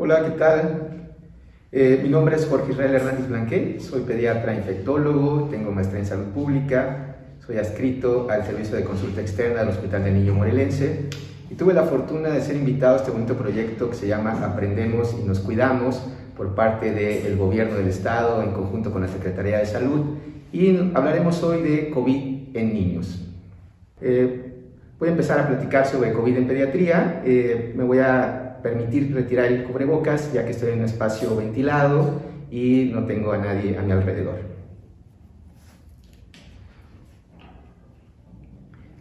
Hola, ¿qué tal? Mi nombre es Jorge Israel Hernández Blanquet, soy pediatra infectólogo, tengo maestría en salud pública, soy adscrito al servicio de consulta externa del Hospital del Niño Morelense y tuve la fortuna de ser invitado a este bonito proyecto que se llama Aprendemos y nos cuidamos por parte del Gobierno del Estado en conjunto con la Secretaría de Salud, y hablaremos hoy de COVID en niños. Voy a empezar a platicar sobre COVID en pediatría. Me voy a permitir retirar el cubrebocas ya que estoy en un espacio ventilado y no tengo a nadie a mi alrededor.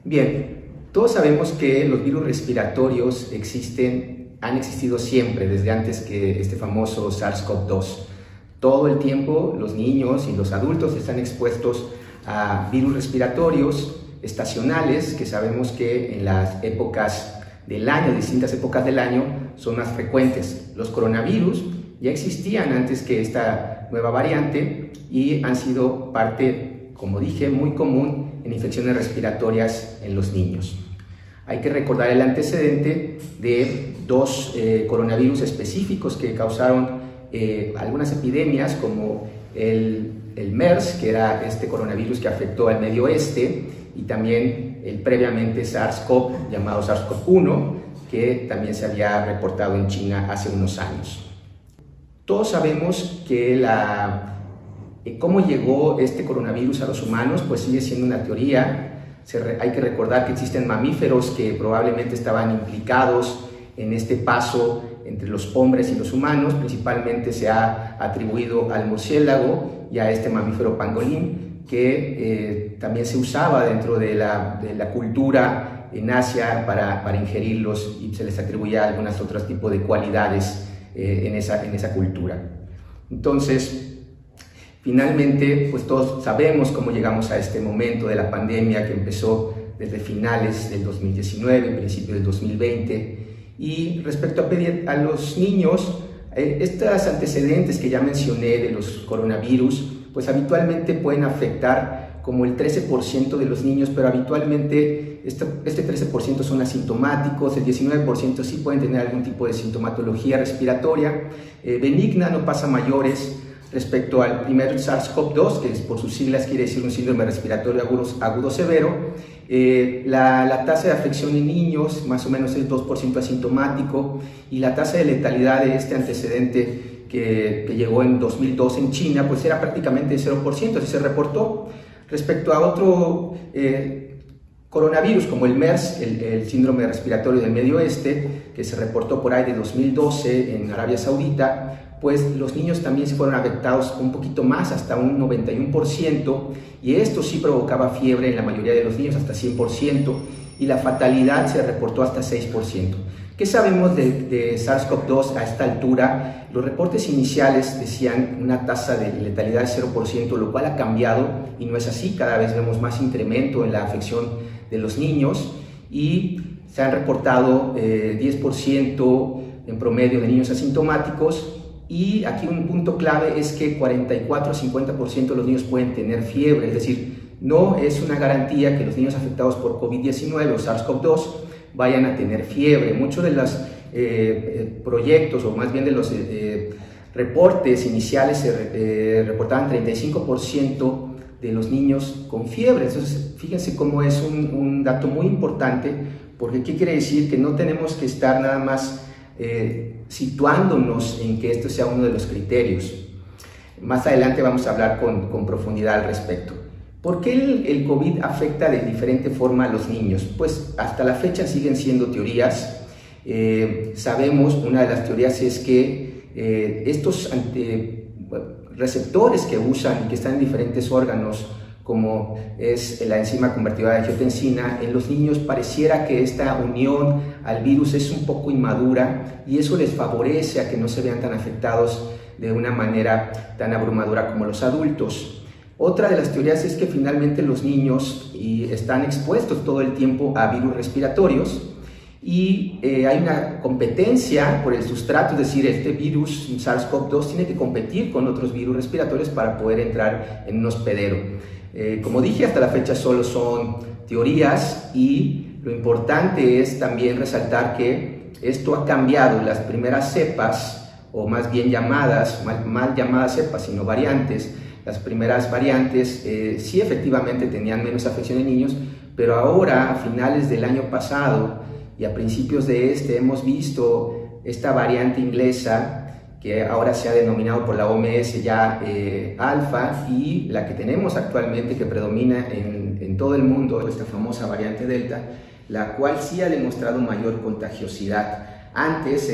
Bien, todos sabemos que los virus respiratorios han existido siempre, desde antes que este famoso SARS-CoV-2. Todo el tiempo los niños y los adultos están expuestos a virus respiratorios estacionales, que sabemos que en las épocas del año, distintas épocas del año, son más frecuentes. Los coronavirus ya existían antes que esta nueva variante y han sido parte, como dije, muy común en infecciones respiratorias en los niños. Hay que recordar el antecedente de dos coronavirus específicos que causaron algunas epidemias, como el MERS, que era este coronavirus que afectó al Medio Oeste, y también el previamente SARS-CoV, llamado SARS-CoV-1, que también se había reportado en China hace unos años. Todos sabemos que cómo llegó este coronavirus a los humanos, pues sigue siendo una teoría. Hay que recordar que existen mamíferos que probablemente estaban implicados en este paso entre los hombres y los humanos. Principalmente se ha atribuido al murciélago y a este mamífero pangolín, que también se usaba dentro de la cultura en Asia para ingerirlos, y se les atribuía algunos otros tipos de cualidades en esa cultura. Entonces, finalmente, pues todos sabemos cómo llegamos a este momento de la pandemia que empezó desde finales del 2019, principio del 2020. Y respecto a los niños, estos antecedentes que ya mencioné de los coronavirus, pues habitualmente pueden afectar como el 13% de los niños, pero habitualmente este 13% son asintomáticos, el 19% sí pueden tener algún tipo de sintomatología respiratoria benigna, no pasa mayores. Respecto al primer SARS-CoV-2, que por sus siglas quiere decir un síndrome respiratorio agudo severo, la tasa de afección en niños más o menos es 2% asintomático, y la tasa de letalidad de este antecedente que llegó en 2002 en China, pues era prácticamente 0%, así se reportó. Respecto a otro coronavirus como el MERS, el síndrome respiratorio del Medio Oeste, que se reportó por ahí de 2012 en Arabia Saudita, pues los niños también se fueron afectados un poquito más, hasta un 91%, y esto sí provocaba fiebre en la mayoría de los niños, hasta 100%, y la fatalidad se reportó hasta 6%. ¿Qué sabemos de SARS-CoV-2 a esta altura? Los reportes iniciales decían una tasa de letalidad de 0%, lo cual ha cambiado y no es así. Cada vez vemos más incremento en la afección de los niños, y se han reportado 10% en promedio de niños asintomáticos. Y aquí un punto clave es que 44 a 50% de los niños pueden tener fiebre, es decir, no es una garantía que los niños afectados por COVID-19 o SARS-CoV-2 vayan a tener fiebre. Muchos de los proyectos, o más bien de los reportes iniciales, se reportaban 35% de los niños con fiebre. Entonces, fíjense cómo es un dato muy importante, porque ¿qué quiere decir? Que no tenemos que estar nada más situándonos en que esto sea uno de los criterios. Más adelante vamos a hablar con profundidad al respecto. ¿Por qué el COVID afecta de diferente forma a los niños? Pues hasta la fecha siguen siendo teorías. Sabemos, una de las teorías es que estos receptores que usan y que están en diferentes órganos, como es la enzima convertidora de angiotensina, en los niños pareciera que esta unión al virus es un poco inmadura, y eso les favorece a que no se vean tan afectados de una manera tan abrumadora como los adultos. Otra de las teorías es que finalmente los niños están expuestos todo el tiempo a virus respiratorios, y hay una competencia por el sustrato, es decir, este virus SARS-CoV-2 tiene que competir con otros virus respiratorios para poder entrar en un hospedero. Como dije, hasta la fecha solo son teorías, y lo importante es también resaltar que esto ha cambiado. Las primeras cepas o más bien llamadas, mal llamadas cepas, sino variantes. Las primeras variantes sí efectivamente tenían menos afección en niños, pero ahora a finales del año pasado y a principios de hemos visto esta variante inglesa que ahora se ha denominado por la OMS ya alfa, y la que tenemos actualmente que predomina en todo el mundo, esta famosa variante delta, la cual sí ha demostrado mayor contagiosidad. Antes,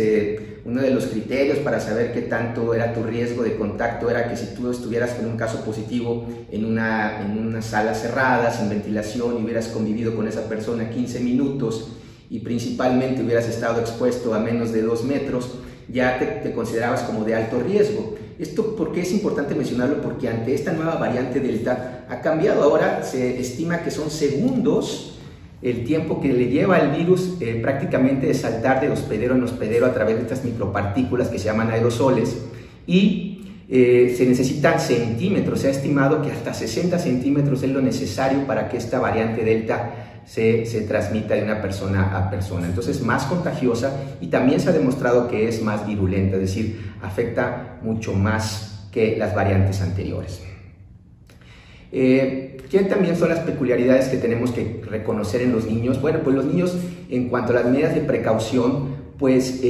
uno de los criterios para saber qué tanto era tu riesgo de contacto era que si tú estuvieras con un caso positivo en una sala cerrada, sin ventilación, y hubieras convivido con esa persona 15 minutos y principalmente hubieras estado expuesto a menos de 2 metros, ya te considerabas como de alto riesgo. Esto, ¿por qué es importante mencionarlo? Porque ante esta nueva variante Delta ha cambiado. Ahora se estima que son segundos el tiempo que le lleva al virus prácticamente de saltar de hospedero en hospedero a través de estas micropartículas que se llaman aerosoles, y se necesitan centímetros. Se ha estimado que hasta 60 centímetros es lo necesario para que esta variante Delta se transmita de una persona a persona. Entonces, más contagiosa, y también se ha demostrado que es más virulenta, es decir, afecta mucho más que las variantes anteriores. ¿Qué también son las peculiaridades que tenemos que reconocer en los niños? Bueno, pues los niños, en cuanto a las medidas de precaución, pues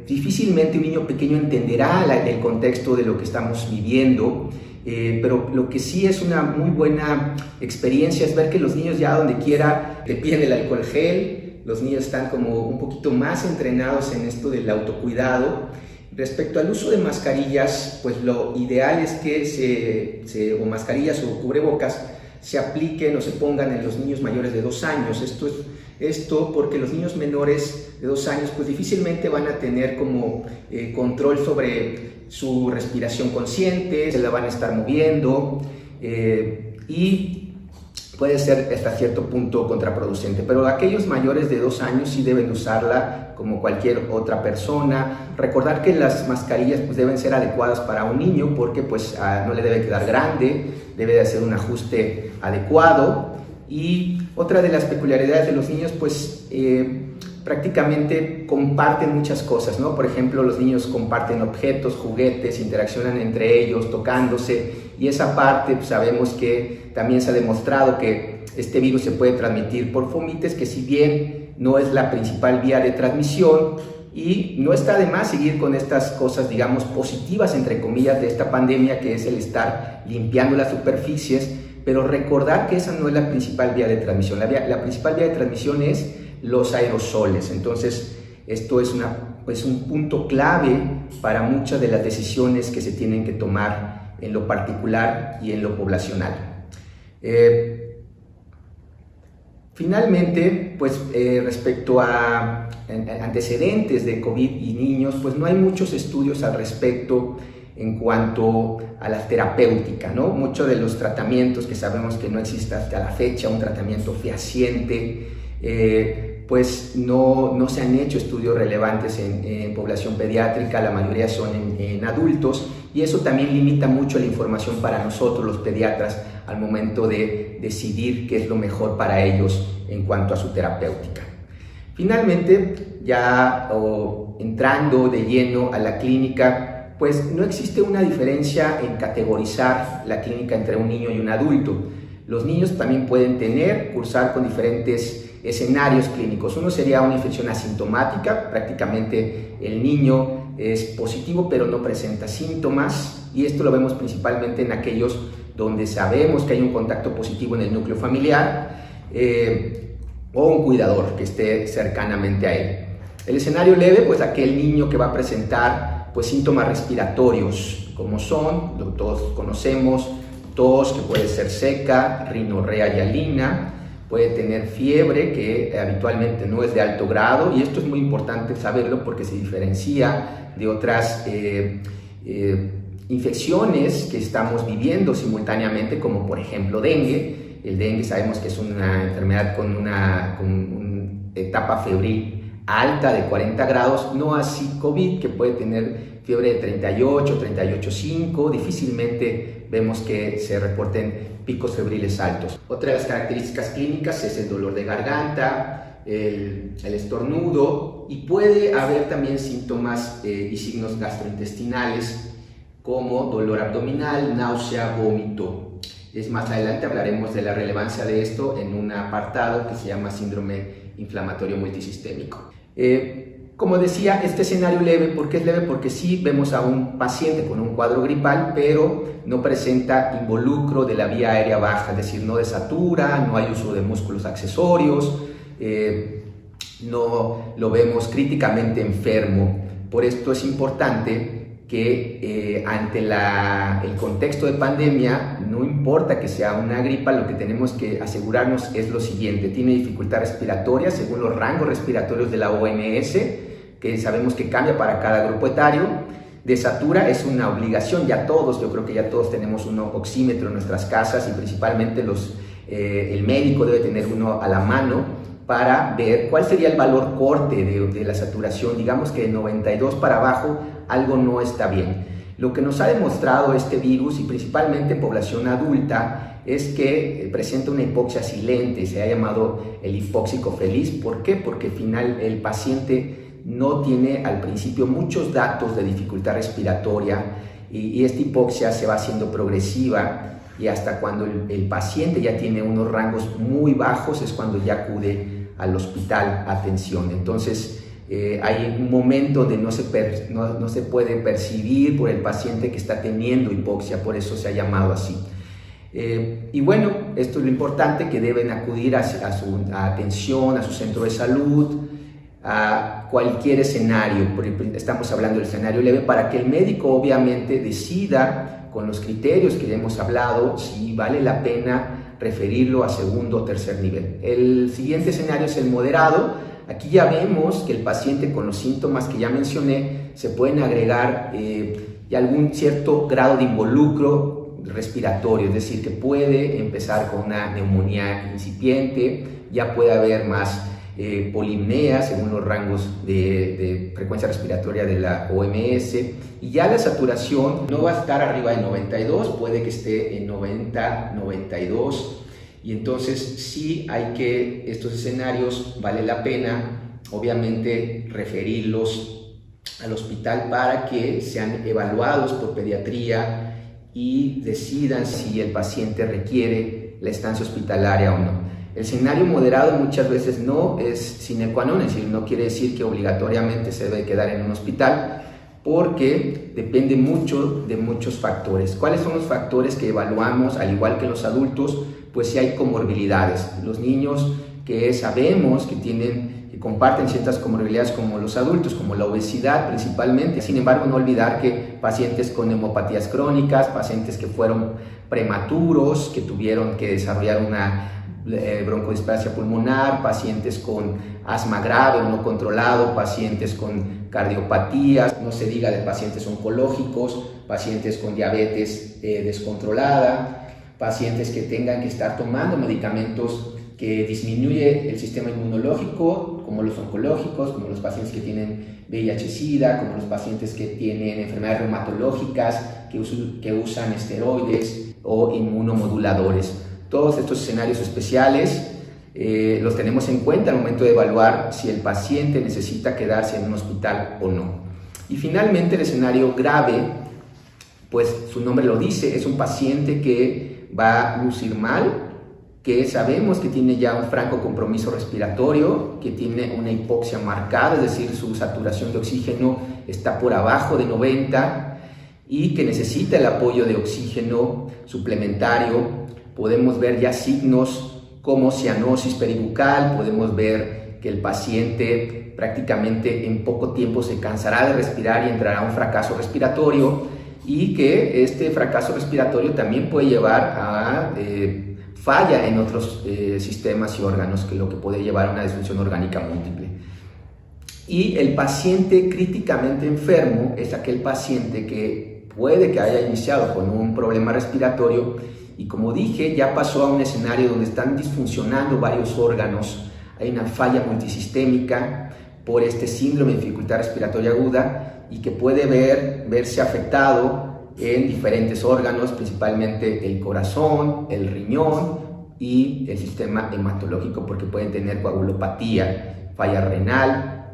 difícilmente un niño pequeño entenderá el contexto de lo que estamos viviendo, pero lo que sí es una muy buena experiencia es ver que los niños ya donde quiera le piden el alcohol gel. Los niños están como un poquito más entrenados en esto del autocuidado. Respecto al uso de mascarillas, pues lo ideal es que o mascarillas o cubrebocas se apliquen o se pongan en los niños mayores de 2 años. Esto porque los niños menores de 2 años pues difícilmente van a tener como control sobre su respiración consciente, se la van a estar moviendo y puede ser hasta cierto punto contraproducente, pero aquellos mayores de 2 años sí deben usarla como cualquier otra persona. Recordar que las mascarillas pues deben ser adecuadas para un niño porque pues no le debe quedar grande, debe de hacer un ajuste adecuado. Y otra de las peculiaridades de los niños pues prácticamente comparten muchas cosas, ¿no? Por ejemplo, los niños comparten objetos, juguetes, interaccionan entre ellos, tocándose, y esa parte pues, sabemos que también se ha demostrado que este virus se puede transmitir por fomites, que si bien no es la principal vía de transmisión, y no está de más seguir con estas cosas, digamos, positivas, entre comillas, de esta pandemia, que es el estar limpiando las superficies, pero recordar que esa no es la principal vía de transmisión. La principal vía de transmisión es los aerosoles. Entonces, esto es un punto clave para muchas de las decisiones que se tienen que tomar en lo particular y en lo poblacional. Finalmente, pues respecto a antecedentes de COVID y niños, pues no hay muchos estudios al respecto en cuanto a la terapéutica, ¿no? Muchos de los tratamientos que sabemos que no existe hasta la fecha, un tratamiento fehaciente, pues no se han hecho estudios relevantes en población pediátrica, la mayoría son en adultos, y eso también limita mucho la información para nosotros los pediatras al momento de decidir qué es lo mejor para ellos en cuanto a su terapéutica. Finalmente, ya entrando de lleno a la clínica, pues no existe una diferencia en categorizar la clínica entre un niño y un adulto. Los niños también pueden cursar con diferentes escenarios clínicos. Uno sería una infección asintomática, prácticamente el niño es positivo pero no presenta síntomas, y esto lo vemos principalmente en aquellos donde sabemos que hay un contacto positivo en el núcleo familiar o un cuidador que esté cercanamente a él. El escenario leve, pues aquel niño que va a presentar pues síntomas respiratorios, como son, todos conocemos, tos que puede ser seca, rinorrea hialina, puede tener fiebre que habitualmente no es de alto grado, y esto es muy importante saberlo porque se diferencia de otras infecciones que estamos viviendo simultáneamente, como por ejemplo dengue. El dengue sabemos que es una enfermedad con una etapa febril alta de 40 grados, no así COVID, que puede tener fiebre de 38, 38,5, difícilmente vemos que se reporten picos febriles altos. Otra de las características clínicas es el dolor de garganta, el estornudo, y puede haber también síntomas y signos gastrointestinales como dolor abdominal, náusea, vómito. Más adelante hablaremos de la relevancia de esto en un apartado que se llama síndrome inflamatorio multisistémico. Como decía, este escenario leve, ¿por qué es leve? Porque sí vemos a un paciente con un cuadro gripal, pero no presenta involucro de la vía aérea baja, es decir, no desatura, no hay uso de músculos accesorios, no lo vemos críticamente enfermo. Por esto es importante que ante el contexto de pandemia, no importa que sea una gripa, lo que tenemos que asegurarnos es lo siguiente: tiene dificultad respiratoria según los rangos respiratorios de la OMS, que sabemos que cambia para cada grupo etario. Desatura es una obligación, yo creo que ya todos tenemos un oxímetro en nuestras casas, y principalmente el médico debe tener uno a la mano para ver cuál sería el valor corte de la saturación. Digamos que de 92 para abajo algo no está bien. Lo que nos ha demostrado este virus, y principalmente en población adulta, es que presenta una hipoxia silente, se ha llamado el hipóxico feliz. ¿Por qué? Porque al final el paciente no tiene al principio muchos datos de dificultad respiratoria, y esta hipoxia se va haciendo progresiva, y hasta cuando el paciente ya tiene unos rangos muy bajos es cuando ya acude al hospital a atención. Entonces hay un momento de no se puede percibir por el paciente que está teniendo hipoxia, por eso se ha llamado así. Y bueno, esto es lo importante, que deben acudir a su atención, a su centro de salud, a cualquier escenario. Estamos hablando del escenario leve, para que el médico obviamente decida con los criterios que ya hemos hablado si vale la pena referirlo a segundo o tercer nivel. El siguiente escenario es el moderado. Aquí ya vemos que el paciente con los síntomas que ya mencioné se pueden agregar y algún cierto grado de involucro respiratorio, es decir, que puede empezar con una neumonía incipiente, ya puede haber más polimnea según los rangos de frecuencia respiratoria de la OMS, y ya la saturación no va a estar arriba de 92, puede que esté en 90, 92, y entonces sí estos escenarios vale la pena obviamente referirlos al hospital para que sean evaluados por pediatría y decidan si el paciente requiere la estancia hospitalaria o no. El escenario moderado muchas veces no es sine qua non, es decir, no quiere decir que obligatoriamente se debe quedar en un hospital, porque depende mucho de muchos factores. ¿Cuáles son los factores que evaluamos? Al igual que los adultos, pues si hay comorbilidades. Los niños que sabemos que comparten ciertas comorbilidades como los adultos, como la obesidad principalmente. Sin embargo, no olvidar que pacientes con neumopatías crónicas, pacientes que fueron prematuros, que tuvieron que desarrollar una broncodisplasia pulmonar, pacientes con asma grave o no controlado, pacientes con cardiopatías, no se diga de pacientes oncológicos, pacientes con diabetes descontrolada, pacientes que tengan que estar tomando medicamentos que disminuye el sistema inmunológico, como los oncológicos, como los pacientes que tienen VIH-Sida, como los pacientes que tienen enfermedades reumatológicas, que usan esteroides o inmunomoduladores. Todos estos escenarios especiales los tenemos en cuenta al momento de evaluar si el paciente necesita quedarse en un hospital o no. Y finalmente el escenario grave, pues su nombre lo dice, es un paciente que va a lucir mal, que sabemos que tiene ya un franco compromiso respiratorio, que tiene una hipoxia marcada, es decir, su saturación de oxígeno está por abajo de 90 y que necesita el apoyo de oxígeno suplementario. Podemos ver ya signos como cianosis peribucal, podemos ver que el paciente prácticamente en poco tiempo se cansará de respirar y entrará a un fracaso respiratorio, y que este fracaso respiratorio también puede llevar a falla en otros sistemas y órganos, que lo que puede llevar a una disfunción orgánica múltiple. Y el paciente críticamente enfermo es aquel paciente que puede que haya iniciado con un problema respiratorio y, como dije, ya pasó a un escenario donde están disfuncionando varios órganos, hay una falla multisistémica por este síndrome de dificultad respiratoria aguda, y que puede verse afectado en diferentes órganos, principalmente el corazón, el riñón, y el sistema hematológico, porque pueden tener coagulopatía, falla renal,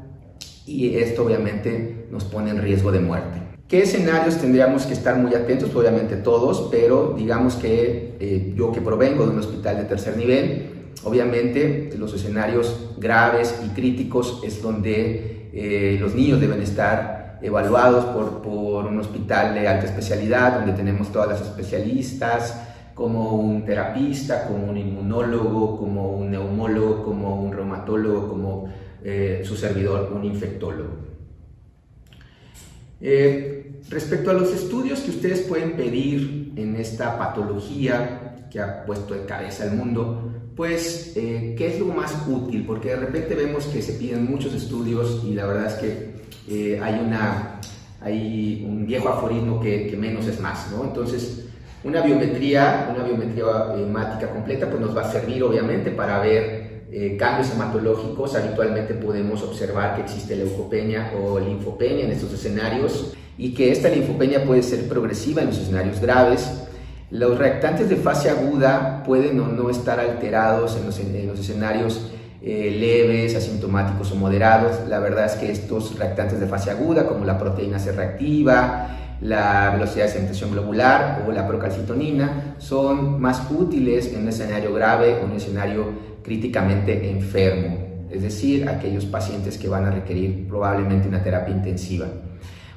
y esto obviamente nos pone en riesgo de muerte. ¿Qué escenarios tendríamos que estar muy atentos? Obviamente todos, pero digamos que yo que provengo de un hospital de tercer nivel, obviamente los escenarios graves y críticos es donde los niños deben estar evaluados por un hospital de alta especialidad, donde tenemos todas las especialistas, como un terapista, como un inmunólogo, como un neumólogo, como un reumatólogo, como su servidor, un infectólogo. Respecto a los estudios que ustedes pueden pedir en esta patología que ha puesto de cabeza al mundo, pues, ¿qué es lo más útil? Porque de repente vemos que se piden muchos estudios y la verdad es que hay un viejo aforismo que menos es más, ¿no? Entonces, una biometría hemática completa pues nos va a servir obviamente para ver cambios hematológicos. Habitualmente podemos observar que existe leucopenia o linfopenia en estos escenarios y que esta linfopenia puede ser progresiva en los escenarios graves. Los reactantes de fase aguda pueden o no estar alterados en los escenarios leves, asintomáticos o moderados. La verdad es que estos reactantes de fase aguda, como la proteína C reactiva, la velocidad de sedimentación globular o la procalcitonina, son más útiles en un escenario grave o en un escenario críticamente enfermo, es decir, aquellos pacientes que van a requerir probablemente una terapia intensiva.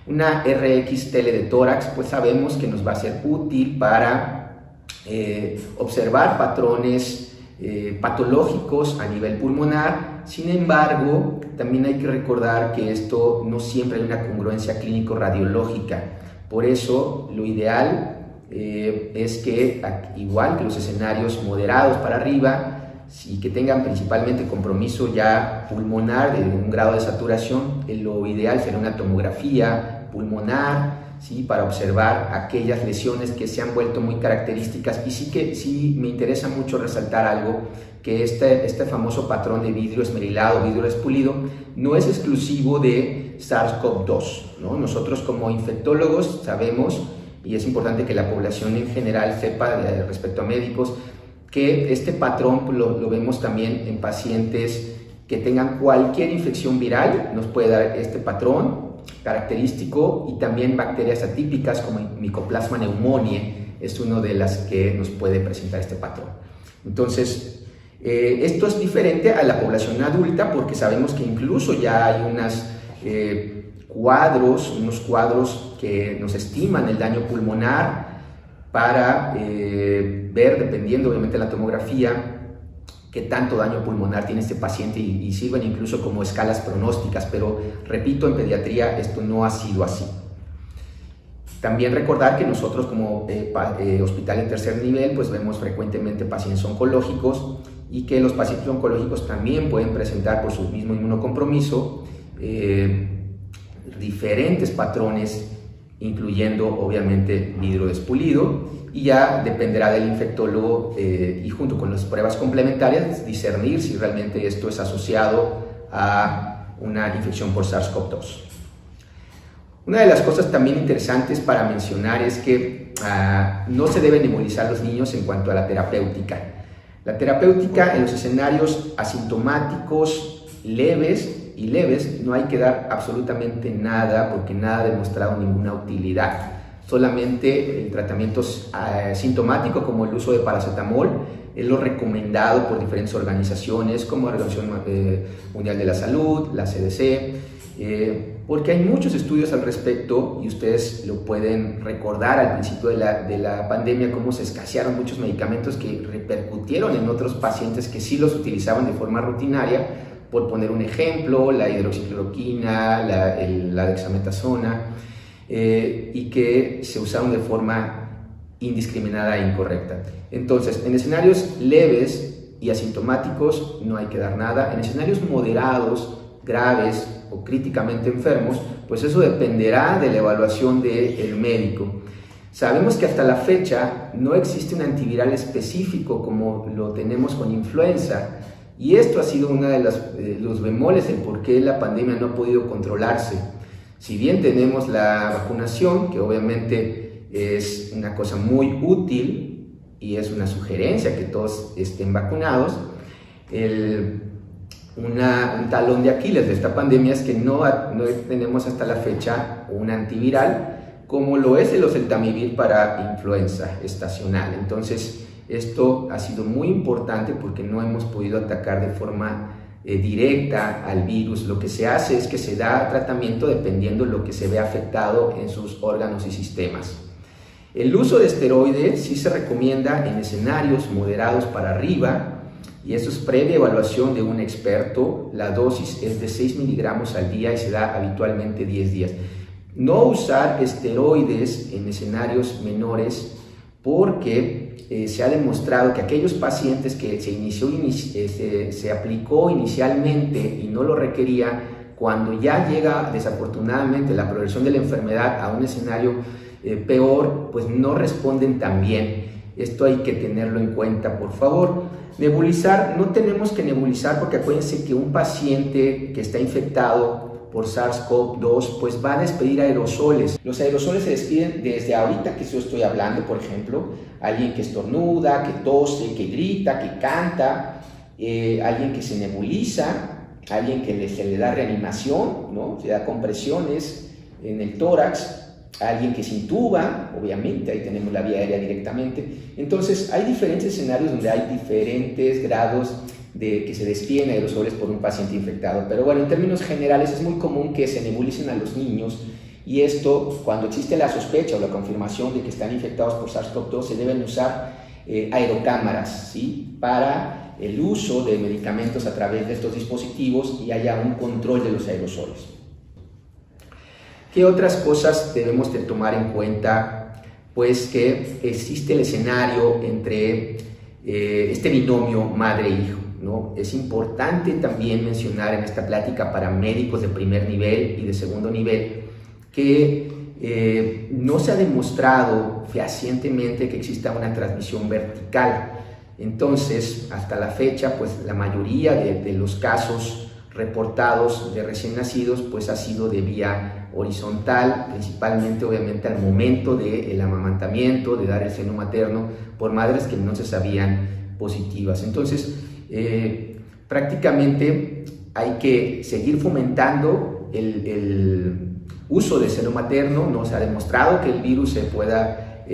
Una RX tele de tórax, pues sabemos que nos va a ser útil para observar patrones patológicos a nivel pulmonar. Sin embargo, también hay que recordar que esto no siempre hay una congruencia clínico-radiológica. Por eso, lo ideal es que, igual que los escenarios moderados para arriba, y que tengan principalmente compromiso ya pulmonar de un grado de saturación, lo ideal sería una tomografía pulmonar, ¿sí? Para observar aquellas lesiones que se han vuelto muy características. Y sí me interesa mucho resaltar algo, que este famoso patrón de vidrio esmerilado, vidrio despulido, no es exclusivo de SARS-CoV-2, ¿no? Nosotros como infectólogos sabemos, y es importante que la población en general sepa respecto a médicos, que este patrón lo vemos también en pacientes que tengan cualquier infección viral, nos puede dar este patrón característico, y también bacterias atípicas como Mycoplasma pneumoniae es una de las que nos puede presentar este patrón. Entonces, esto es diferente a la población adulta, porque sabemos que incluso ya hay unos cuadros que nos estiman el daño pulmonar para ver, dependiendo obviamente de la tomografía, qué tanto daño pulmonar tiene este paciente, y sirven incluso como escalas pronósticas, pero repito, en pediatría esto no ha sido así. También recordar que nosotros como hospital de tercer nivel pues vemos frecuentemente pacientes oncológicos, y que los pacientes oncológicos también pueden presentar por su mismo inmunocompromiso diferentes patrones, incluyendo obviamente vidrio despulido, y ya dependerá del infectólogo y junto con las pruebas complementarias discernir si realmente esto es asociado a una infección por SARS-CoV-2. Una de las cosas también interesantes para mencionar es que no se deben nebulizados los niños en cuanto a la terapéutica. La terapéutica en los escenarios asintomáticos leves no hay que dar absolutamente nada, porque nada ha demostrado ninguna utilidad. Solamente el tratamiento sintomático, como el uso de paracetamol, es lo recomendado por diferentes organizaciones como la Organización Mundial de la Salud, la CDC, porque hay muchos estudios al respecto, y ustedes lo pueden recordar al principio de la pandemia, cómo se escasearon muchos medicamentos que repercutieron en otros pacientes que sí los utilizaban de forma rutinaria. Por poner un ejemplo, la hidroxicloroquina, la dexametasona, y que se usaron de forma indiscriminada e incorrecta. Entonces, en escenarios leves y asintomáticos no hay que dar nada. En escenarios moderados, graves o críticamente enfermos, pues eso dependerá de la evaluación del médico. Sabemos que hasta la fecha no existe un antiviral específico como lo tenemos con influenza, y esto ha sido uno de los bemoles en por qué la pandemia no ha podido controlarse. Si bien tenemos la vacunación, que obviamente es una cosa muy útil y es una sugerencia que todos estén vacunados. Un talón de Aquiles de esta pandemia es que no tenemos hasta la fecha un antiviral como lo es el oseltamivir para influenza estacional. Entonces, esto ha sido muy importante porque no hemos podido atacar de forma directa al virus. Lo que se hace es que se da tratamiento dependiendo de lo que se ve afectado en sus órganos y sistemas. El uso de esteroides sí se recomienda en escenarios moderados para arriba, y eso es previa evaluación de un experto. La dosis es de 6 miligramos al día y se da habitualmente 10 días. No usar esteroides en escenarios menores porque se ha demostrado que aquellos pacientes que se aplicó inicialmente y no lo requería, cuando ya llega desafortunadamente la progresión de la enfermedad a un escenario peor, pues no responden tan bien. Esto hay que tenerlo en cuenta, por favor. Nebulizar, no tenemos que nebulizar porque acuérdense que un paciente que está infectado por SARS-CoV-2 pues va a despedir aerosoles. Los aerosoles se despiden desde ahorita que yo estoy hablando, por ejemplo, alguien que estornuda, que tose, que grita, que canta, alguien que se nebuliza, alguien que se le da reanimación, ¿no? Se da compresiones en el tórax, alguien que se intuba, obviamente, ahí tenemos la vía aérea directamente. Entonces, hay diferentes escenarios donde hay diferentes grados de que se despiden aerosoles por un paciente infectado. Pero bueno, en términos generales es muy común que se nebulicen a los niños, y esto, cuando existe la sospecha o la confirmación de que están infectados por SARS-CoV-2, se deben usar aerocámaras, ¿sí?, para el uso de medicamentos a través de estos dispositivos y haya un control de los aerosoles. ¿Qué otras cosas debemos de tomar en cuenta? Pues que existe el escenario entre este binomio madre-hijo, ¿no? Es importante también mencionar en esta plática para médicos de primer nivel y de segundo nivel que no se ha demostrado fehacientemente que exista una transmisión vertical. Entonces, hasta la fecha, pues la mayoría de los casos reportados de recién nacidos pues ha sido de vía horizontal, principalmente obviamente al momento del amamantamiento, de dar el seno materno, por madres que no se sabían positivas. Entonces, prácticamente hay que seguir fomentando el uso del seno materno. No se ha demostrado que el virus se pueda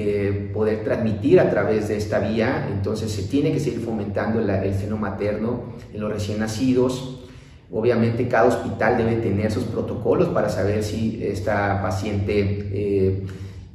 poder transmitir a través de esta vía, entonces se tiene que seguir fomentando el seno materno en los recién nacidos. Obviamente cada hospital debe tener sus protocolos para saber si esta paciente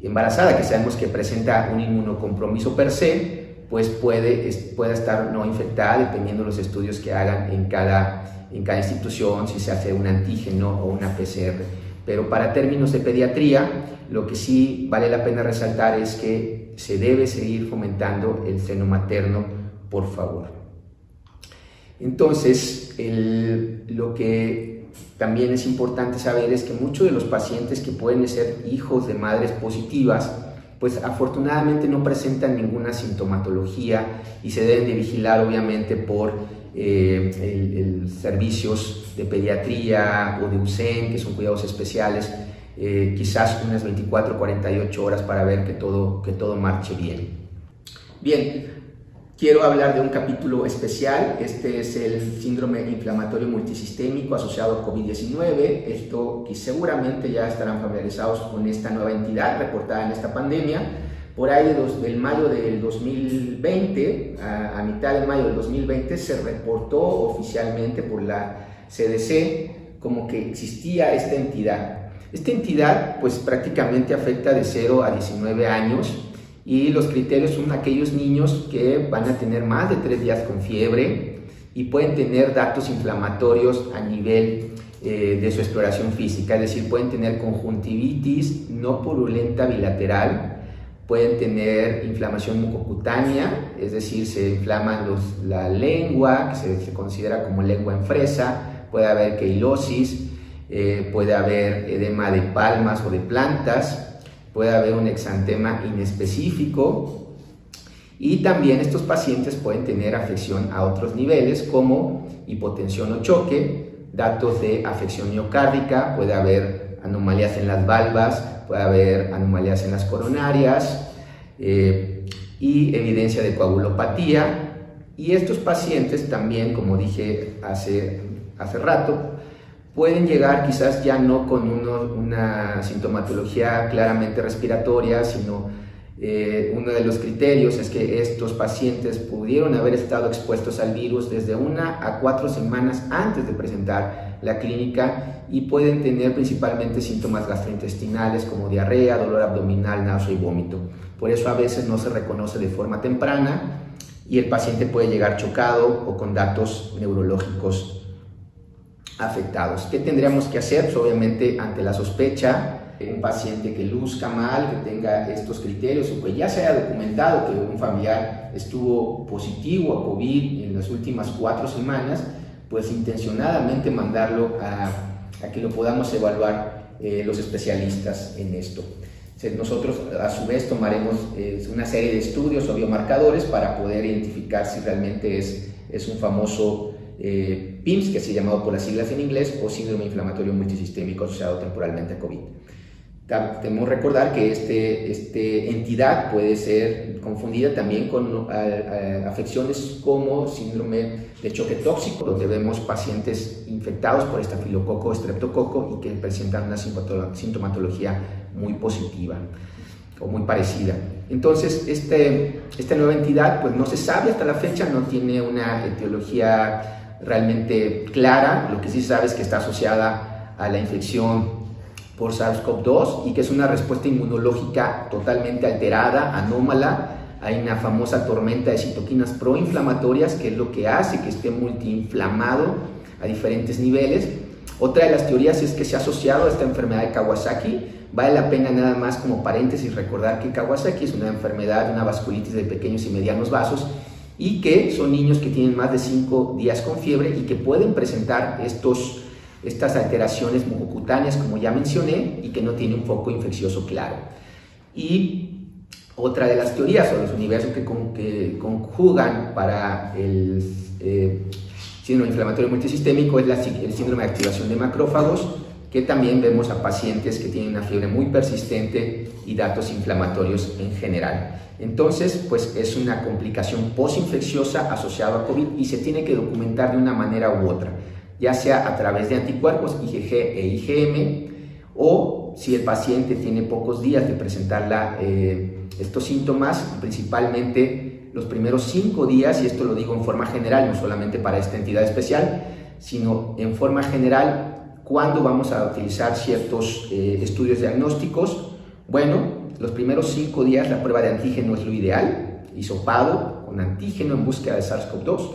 embarazada, que sabemos que presenta un inmunocompromiso per se, pues puede estar no infectada, dependiendo de los estudios que hagan en cada institución, si se hace un antígeno o una PCR. Pero para términos de pediatría, lo que sí vale la pena resaltar es que se debe seguir fomentando el seno materno, por favor. Entonces, lo que también es importante saber es que muchos de los pacientes que pueden ser hijos de madres positivas, pues afortunadamente no presentan ninguna sintomatología y se deben de vigilar obviamente por servicios de pediatría o de USEN, que son cuidados especiales, quizás unas 24 o 48 horas para ver que todo marche bien. Bien, quiero hablar de un capítulo especial. Este es el síndrome inflamatorio multisistémico asociado a COVID-19. Esto que seguramente ya estarán familiarizados con esta nueva entidad reportada en esta pandemia. Por ahí del mayo del 2020, a mitad de mayo del 2020, se reportó oficialmente por la CDC como que existía esta entidad. Esta entidad pues prácticamente afecta de 0 a 19 años. Y los criterios son aquellos niños que van a tener más de 3 días con fiebre y pueden tener datos inflamatorios a nivel de su exploración física, es decir, pueden tener conjuntivitis no purulenta bilateral, pueden tener inflamación mucocutánea, es decir, se inflaman la lengua, que se considera como lengua en fresa, puede haber queilosis, puede haber edema de palmas o de plantas, puede haber un exantema inespecífico, y también estos pacientes pueden tener afección a otros niveles como hipotensión o choque, datos de afección miocárdica, puede haber anomalías en las valvas, puede haber anomalías en las coronarias, y evidencia de coagulopatía. Y estos pacientes también, como dije hace rato, pueden llegar quizás ya no con una sintomatología claramente respiratoria, sino uno de los criterios es que estos pacientes pudieron haber estado expuestos al virus desde 1 a 4 semanas antes de presentar la clínica y pueden tener principalmente síntomas gastrointestinales como diarrea, dolor abdominal, náusea y vómito. Por eso a veces no se reconoce de forma temprana y el paciente puede llegar chocado o con datos neurológicos afectados. ¿Qué tendríamos que hacer? Pues obviamente, ante la sospecha, un paciente que luzca mal, que tenga estos criterios o que ya se haya documentado que un familiar estuvo positivo a COVID en las últimas 4 semanas, pues intencionadamente mandarlo a que lo podamos evaluar los especialistas en esto. Nosotros a su vez tomaremos una serie de estudios o biomarcadores para poder identificar si realmente es un famoso PIMS, que se ha llamado por las siglas en inglés, o síndrome inflamatorio multisistémico asociado temporalmente a COVID. Debemos recordar que esta entidad puede ser confundida también con afecciones como síndrome de choque tóxico, donde vemos pacientes infectados por estafilococo o estreptococo y que presentan una sintomatología muy positiva o muy parecida. Entonces, esta nueva entidad pues no se sabe hasta la fecha, no tiene una etiología realmente clara. Lo que sí se sabe es que está asociada a la infección por SARS-CoV-2 y que es una respuesta inmunológica totalmente alterada, anómala. Hay una famosa tormenta de citoquinas proinflamatorias, que es lo que hace que esté multiinflamado a diferentes niveles. Otra de las teorías es que se ha asociado a esta enfermedad de Kawasaki. Vale la pena nada más como paréntesis recordar que Kawasaki es una enfermedad, una vasculitis de pequeños y medianos vasos, y que son niños que tienen más de 5 días con fiebre y que pueden presentar estas alteraciones mucocutáneas, como ya mencioné, y que no tiene un foco infeccioso claro. Y otra de las teorías o los universos que conjugan para el síndrome inflamatorio multisistémico es el síndrome de activación de macrófagos, que también vemos a pacientes que tienen una fiebre muy persistente y datos inflamatorios en general. Entonces, pues es una complicación posinfecciosa asociada a COVID y se tiene que documentar de una manera u otra, ya sea a través de anticuerpos IgG e IgM, o si el paciente tiene pocos días de presentar estos síntomas, principalmente los primeros 5 días, y esto lo digo en forma general, no solamente para esta entidad especial, sino en forma general, ¿cuándo vamos a utilizar ciertos estudios diagnósticos? Bueno, los primeros 5 días la prueba de antígeno es lo ideal, hisopado con antígeno en búsqueda de SARS-CoV-2,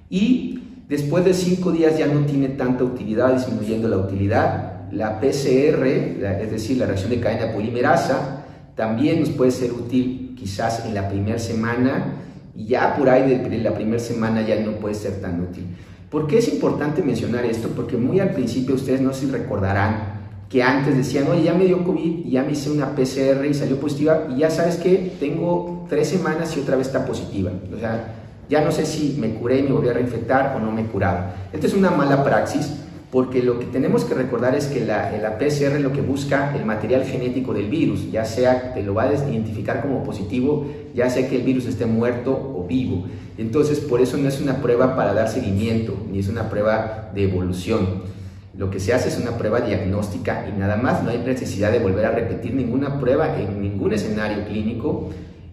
y después de 5 días ya no tiene tanta utilidad, disminuyendo la utilidad. La PCR, es decir, la reacción de cadena polimerasa, también nos puede ser útil quizás en la primera semana, y ya por ahí de la primera semana ya no puede ser tan útil. ¿Por qué es importante mencionar esto? Porque muy al principio ustedes no se recordarán que antes decían, oye, ya me dio COVID y ya me hice una PCR y salió positiva, y ya sabes que tengo 3 semanas y otra vez está positiva. O sea, ya no sé si me curé y me volví a reinfectar o no me he curado. Esta es una mala praxis, porque lo que tenemos que recordar es que la PCR lo que busca el material genético del virus, ya sea que lo va a identificar como positivo, ya sea que el virus esté muerto o vivo. Entonces, por eso no es una prueba para dar seguimiento, ni es una prueba de evolución. Lo que se hace es una prueba diagnóstica y nada más, no hay necesidad de volver a repetir ninguna prueba en ningún escenario clínico.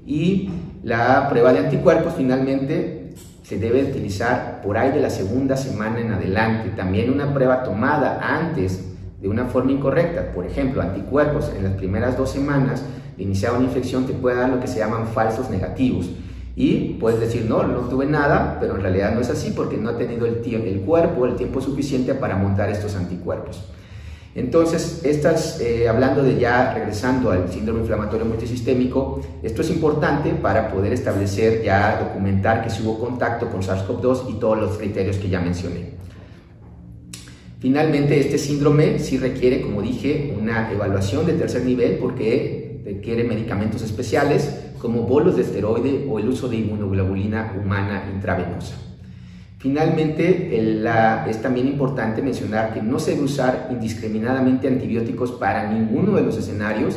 Y la prueba de anticuerpos finalmente se debe utilizar por ahí de la 2ª semana en adelante. También una prueba tomada antes de una forma incorrecta, por ejemplo, anticuerpos en las primeras 2 semanas de iniciar una infección, te puede dar lo que se llaman falsos negativos. Y puedes decir, no tuve nada, pero en realidad no es así porque no ha tenido el cuerpo el tiempo suficiente para montar estos anticuerpos. Entonces, hablando de ya regresando al síndrome inflamatorio multisistémico, esto es importante para poder establecer, ya documentar que sí hubo contacto con SARS-CoV-2 y todos los criterios que ya mencioné. Finalmente, este síndrome sí requiere, como dije, una evaluación de 3er nivel porque requiere medicamentos especiales como bolos de esteroide o el uso de inmunoglobulina humana intravenosa. Finalmente, es también importante mencionar que no se debe usar indiscriminadamente antibióticos para ninguno de los escenarios,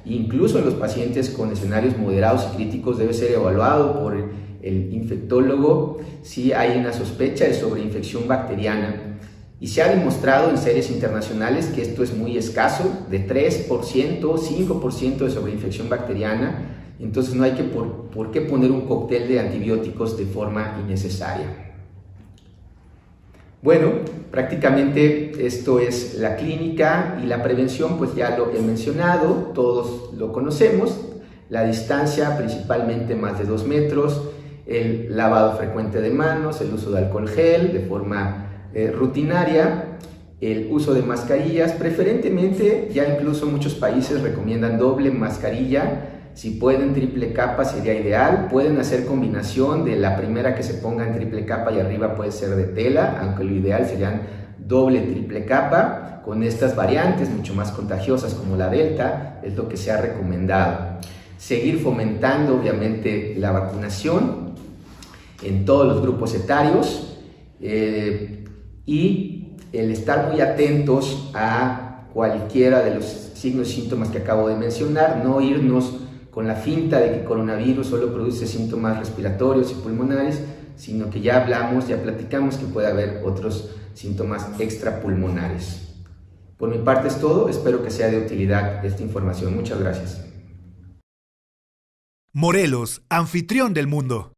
Incluso en los pacientes con escenarios moderados y críticos debe ser evaluado por el infectólogo si hay una sospecha de sobreinfección bacteriana. Y se ha demostrado en series internacionales que esto es muy escaso, de 3%, 5% de sobreinfección bacteriana. Entonces no hay por qué poner un cóctel de antibióticos de forma innecesaria. Bueno, prácticamente esto es la clínica, y la prevención pues ya lo he mencionado, todos lo conocemos. La distancia, principalmente más de 2 metros, el lavado frecuente de manos, el uso de alcohol gel de forma rutinaria, el uso de mascarillas, preferentemente ya incluso muchos países recomiendan doble mascarilla. Si pueden triple capa sería ideal. Pueden hacer combinación de la primera que se ponga en triple capa y arriba puede ser de tela, aunque lo ideal serían doble, triple capa. Con estas variantes mucho más contagiosas como la Delta es lo que se ha recomendado. Seguir fomentando obviamente la vacunación en todos los grupos etarios, y el estar muy atentos a cualquiera de los signos y síntomas que acabo de mencionar, no irnos con la finta de que coronavirus solo produce síntomas respiratorios y pulmonares, sino que ya hablamos, ya platicamos que puede haber otros síntomas extrapulmonares. Por mi parte es todo, espero que sea de utilidad esta información. Muchas gracias. Morelos, anfitrión del mundo.